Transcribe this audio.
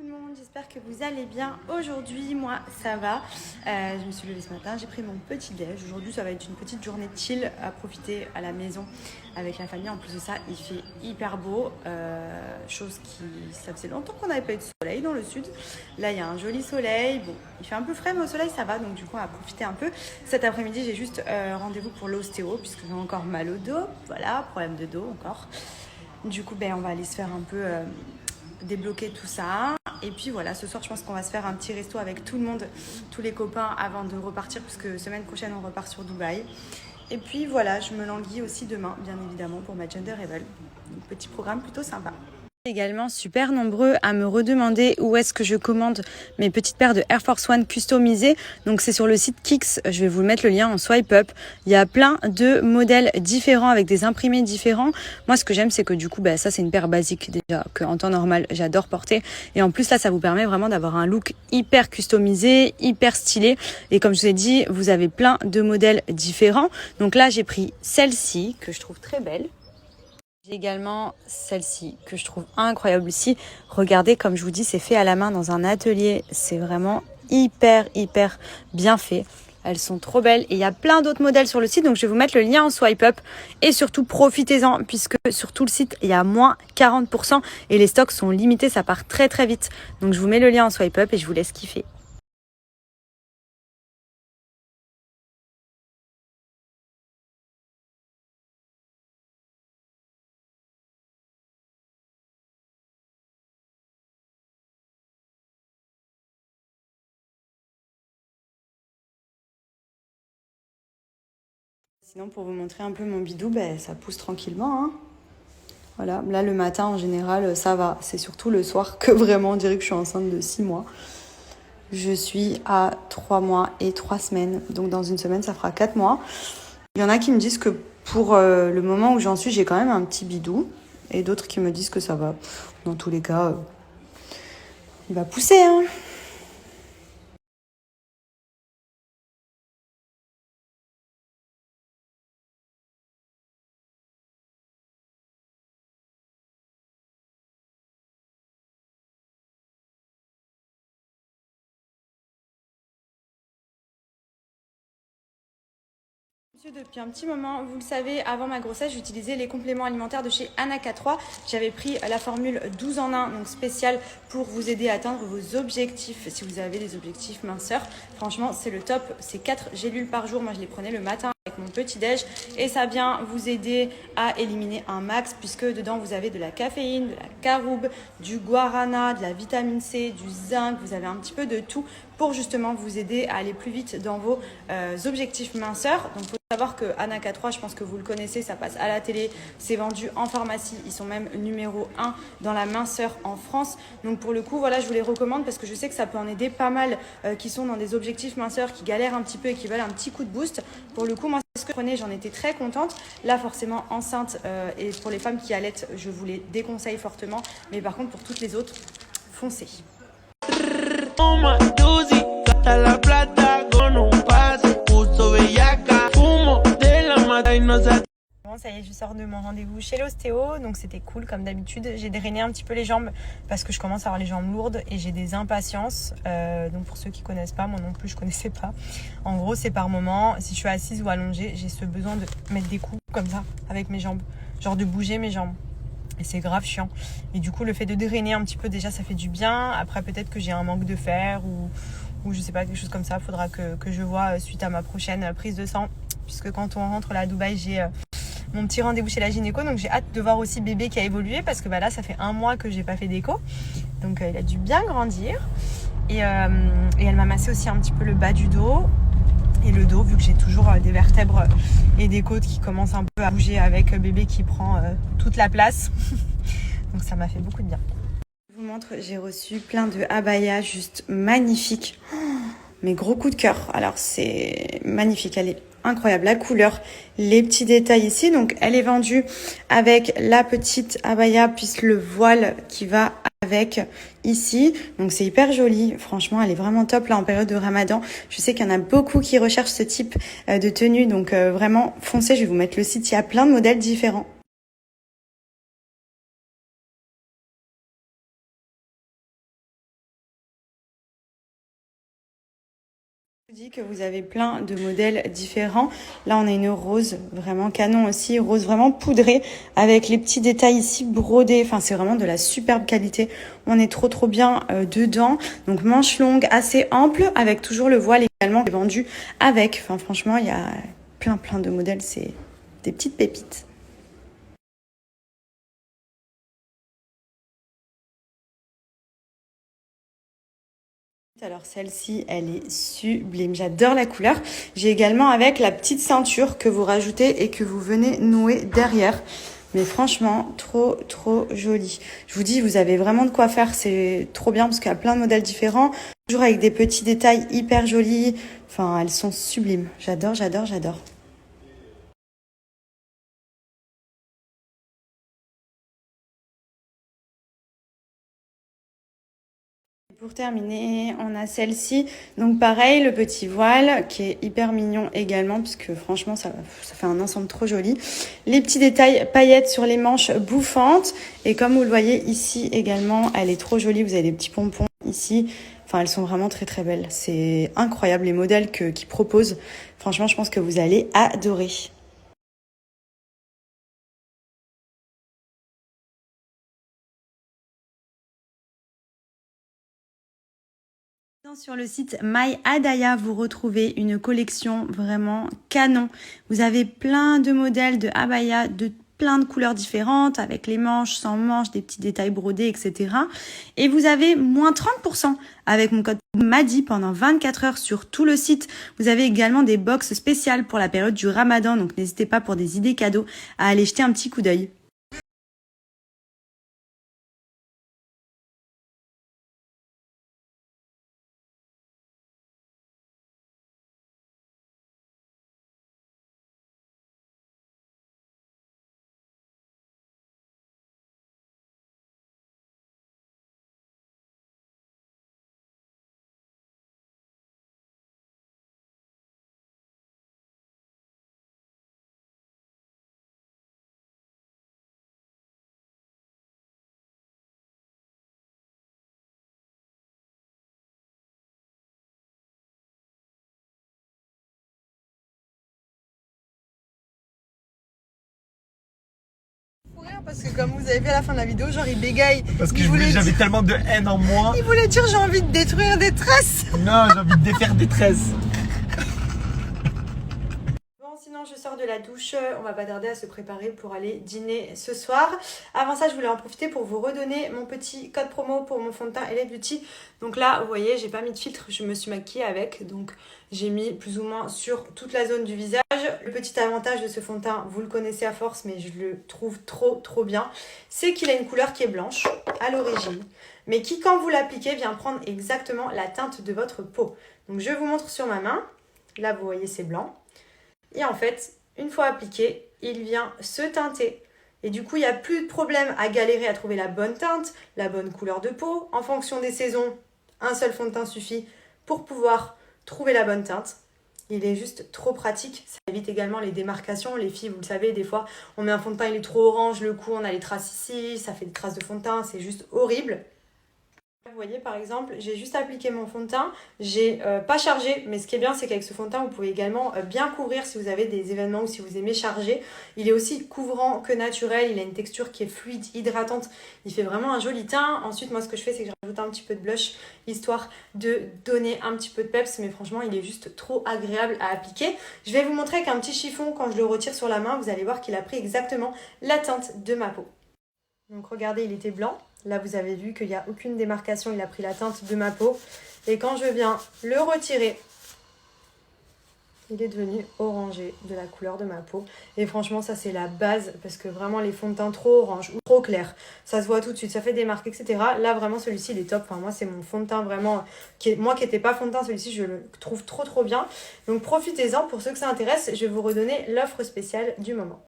Tout le monde, j'espère que vous allez bien. Aujourd'hui, moi, ça va. Je me suis levée ce matin, j'ai pris mon petit déj. Aujourd'hui, ça va être une petite journée de chill à profiter à la maison avec la famille. En plus de ça, il fait hyper beau. Ça faisait longtemps qu'on n'avait pas eu de soleil dans le sud. Là, il y a un joli soleil. Bon, il fait un peu frais, mais au soleil, ça va. Donc, du coup, on va profiter un peu. Cet après-midi, j'ai juste rendez-vous pour l'ostéo puisque j'ai encore mal au dos. Voilà, problème de dos encore. Du coup, on va aller se faire un peu débloquer tout ça. Et puis voilà, ce soir, je pense qu'on va se faire un petit resto avec tout le monde, tous les copains, avant de repartir, puisque semaine prochaine, on repart sur Dubaï. Et puis voilà, je me languis aussi demain, bien évidemment, pour ma Gender Reveal. Donc, petit programme plutôt sympa. Également super nombreux à me redemander où est-ce que je commande mes petites paires de Air Force One customisées. Donc c'est sur le site Kicks, je vais vous mettre le lien en swipe up. Il y a plein de modèles différents avec des imprimés différents. Moi ce que j'aime c'est que du coup ça c'est une paire basique déjà qu'en temps normal j'adore porter. Et en plus là ça vous permet vraiment d'avoir un look hyper customisé, hyper stylé. Et comme je vous ai dit, vous avez plein de modèles différents. Donc là j'ai pris celle-ci que je trouve très belle. J'ai également celle-ci que je trouve incroyable ici. Regardez, comme je vous dis, c'est fait à la main dans un atelier. C'est vraiment hyper bien fait. Elles sont trop belles et il y a plein d'autres modèles sur le site. Donc je vais vous mettre le lien en swipe up et surtout profitez-en puisque sur tout le site il y a moins 40% et les stocks sont limités. Ça part très vite. Donc je vous mets le lien en swipe up et je vous laisse kiffer. Sinon, pour vous montrer un peu mon bidou, ça pousse tranquillement. Hein. Voilà, là le matin en général, ça va. C'est surtout le soir que vraiment on dirait que je suis enceinte de 6 mois. Je suis à 3 mois et 3 semaines. Donc dans une semaine, ça fera 4 mois. Il y en a qui me disent que pour le moment où j'en suis, j'ai quand même un petit bidou. Et d'autres qui me disent que ça va. Dans tous les cas, il va pousser. Hein. Depuis un petit moment, vous le savez, avant ma grossesse, j'utilisais les compléments alimentaires de chez Anaka3. J'avais pris la formule 12 en 1, donc spéciale pour vous aider à atteindre vos objectifs. Si vous avez des objectifs minceurs, franchement, c'est le top. C'est 4 gélules par jour. Moi, je les prenais le matin avec mon petit déj et ça vient vous aider à éliminer un max puisque dedans, vous avez de la caféine, de la caroube, du guarana, de la vitamine C, du zinc. Vous avez un petit peu de tout pour justement vous aider à aller plus vite dans vos objectifs minceurs. Donc, savoir que Anaka3, je pense que vous le connaissez, ça passe à la télé, c'est vendu en pharmacie, ils sont même numéro 1 dans la minceur en France. Donc pour le coup, voilà, je vous les recommande parce que je sais que ça peut en aider pas mal qui sont dans des objectifs minceurs, qui galèrent un petit peu et qui veulent un petit coup de boost. Pour le coup, moi, c'est ce que je prenais, j'en étais très contente. Là, forcément, enceinte et pour les femmes qui allaitent, je vous les déconseille fortement. Mais par contre, pour toutes les autres, foncez. Bon, ça y est, je sors de mon rendez-vous chez l'ostéo, donc c'était cool comme d'habitude. J'ai drainé un petit peu les jambes parce que je commence à avoir les jambes lourdes et j'ai des impatiences. Donc pour ceux qui connaissent pas, moi non plus je connaissais pas. En gros, c'est par moment, si je suis assise ou allongée, j'ai ce besoin de mettre des coups comme ça avec mes jambes, genre de bouger mes jambes. Et c'est grave chiant. Et du coup, le fait de drainer un petit peu, déjà, ça fait du bien. Après, peut-être que j'ai un manque de fer ou je sais pas, quelque chose comme ça. Il faudra que je vois suite à ma prochaine prise de sang. Puisque quand on rentre là à Dubaï, j'ai mon petit rendez-vous chez la gynéco. Donc, j'ai hâte de voir aussi bébé qui a évolué. Parce que là, ça fait 1 mois que j'ai pas fait d'écho. Donc, il a dû bien grandir. Et elle m'a massé aussi un petit peu le bas du dos. Et le dos, vu que j'ai toujours des vertèbres et des côtes qui commencent un peu à bouger avec bébé qui prend toute la place. Donc ça m'a fait beaucoup de bien. Je vous montre, j'ai reçu plein de abayas juste magnifiques. Oh, mes gros coups de cœur. Alors c'est magnifique, elle est incroyable. La couleur, les petits détails ici. Donc elle est vendue avec la petite abaya puis le voile qui va avec ici. Donc c'est hyper joli. Franchement, elle est vraiment top là en période de Ramadan. Je sais qu'il y en a beaucoup qui recherchent ce type de tenue. Donc vraiment, foncez. Je vais vous mettre le site. Il y a plein de modèles différents. Je vous dis que vous avez plein de modèles différents. Là, on a une rose vraiment canon aussi, rose vraiment poudrée avec les petits détails ici brodés. Enfin, c'est vraiment de la superbe qualité. On est trop bien dedans. Donc, manche longue assez ample avec toujours le voile également qui est vendu avec. Enfin, franchement, il y a plein de modèles. C'est des petites pépites. Alors celle-ci, elle est sublime. J'adore la couleur. J'ai également avec la petite ceinture que vous rajoutez et que vous venez nouer derrière. Mais franchement, trop joli. Je vous dis, vous avez vraiment de quoi faire. C'est trop bien parce qu'il y a plein de modèles différents. Toujours avec des petits détails hyper jolis. Enfin, elles sont sublimes. J'adore. Pour terminer, on a celle-ci. Donc pareil, le petit voile qui est hyper mignon également puisque franchement ça fait un ensemble trop joli. Les petits détails paillettes sur les manches bouffantes. Et comme vous le voyez ici également, elle est trop jolie. Vous avez des petits pompons ici. Enfin, elles sont vraiment très belles. C'est incroyable les modèles qu'ils proposent. Franchement, je pense que vous allez adorer. Sur le site My Adaya, vous retrouvez une collection vraiment canon. Vous avez plein de modèles de abaya de plein de couleurs différentes, avec les manches, sans manches, des petits détails brodés, etc. Et vous avez moins 30% avec mon code MADI pendant 24 heures sur tout le site. Vous avez également des box spéciales pour la période du Ramadan, donc n'hésitez pas pour des idées cadeaux à aller jeter un petit coup d'œil. Parce que comme vous avez vu à la fin de la vidéo, genre il bégaye. Parce que j'avais tellement de haine en moi. Il voulait dire j'ai envie de détruire des tresses. Non, j'ai envie de défaire des tresses. Bon, sinon je sors de la douche, on va pas tarder à se préparer pour aller dîner ce soir. Avant ça, je voulais en profiter pour vous redonner mon petit code promo pour mon fond de teint LA Beauty. Donc là, vous voyez, j'ai pas mis de filtre, je me suis maquillée avec. Donc j'ai mis plus ou moins sur toute la zone du visage. Le petit avantage de ce fond de teint, vous le connaissez à force, mais je le trouve trop bien, c'est qu'il a une couleur qui est blanche à l'origine, mais qui, quand vous l'appliquez, vient prendre exactement la teinte de votre peau. Donc je vous montre sur ma main. Là, vous voyez, c'est blanc. Et en fait, une fois appliqué, il vient se teinter. Et du coup, il n'y a plus de problème à galérer à trouver la bonne teinte, la bonne couleur de peau. En fonction des saisons, un seul fond de teint suffit pour pouvoir trouver la bonne teinte. Il est juste trop pratique. Ça évite également les démarcations. Les filles, vous le savez, des fois, on met un fond de teint, il est trop orange, le coup, on a les traces ici, ça fait des traces de fond de teint, c'est juste horrible. Vous voyez, par exemple, j'ai juste appliqué mon fond de teint, j'ai pas chargé, mais ce qui est bien, c'est qu'avec ce fond de teint, vous pouvez également bien couvrir si vous avez des événements ou si vous aimez charger. Il est aussi couvrant que naturel, il a une texture qui est fluide, hydratante, il fait vraiment un joli teint. Ensuite, moi, ce que je fais, c'est que je rajoute un petit peu de blush, histoire de donner un petit peu de peps, mais franchement, il est juste trop agréable à appliquer. Je vais vous montrer avec un petit chiffon, quand je le retire sur la main, vous allez voir qu'il a pris exactement la teinte de ma peau. Donc regardez, il était blanc. Là, vous avez vu qu'il n'y a aucune démarcation. Il a pris la teinte de ma peau. Et quand je viens le retirer, il est devenu orangé de la couleur de ma peau. Et franchement, ça, c'est la base. Parce que vraiment, les fonds de teint trop orange ou trop clairs, ça se voit tout de suite. Ça fait des marques, etc. Là, vraiment, celui-ci, il est top. Enfin, moi, c'est mon fond de teint vraiment... Moi qui n'étais pas fond de teint, celui-ci, je le trouve trop bien. Donc, profitez-en. Pour ceux que ça intéresse, je vais vous redonner l'offre spéciale du moment.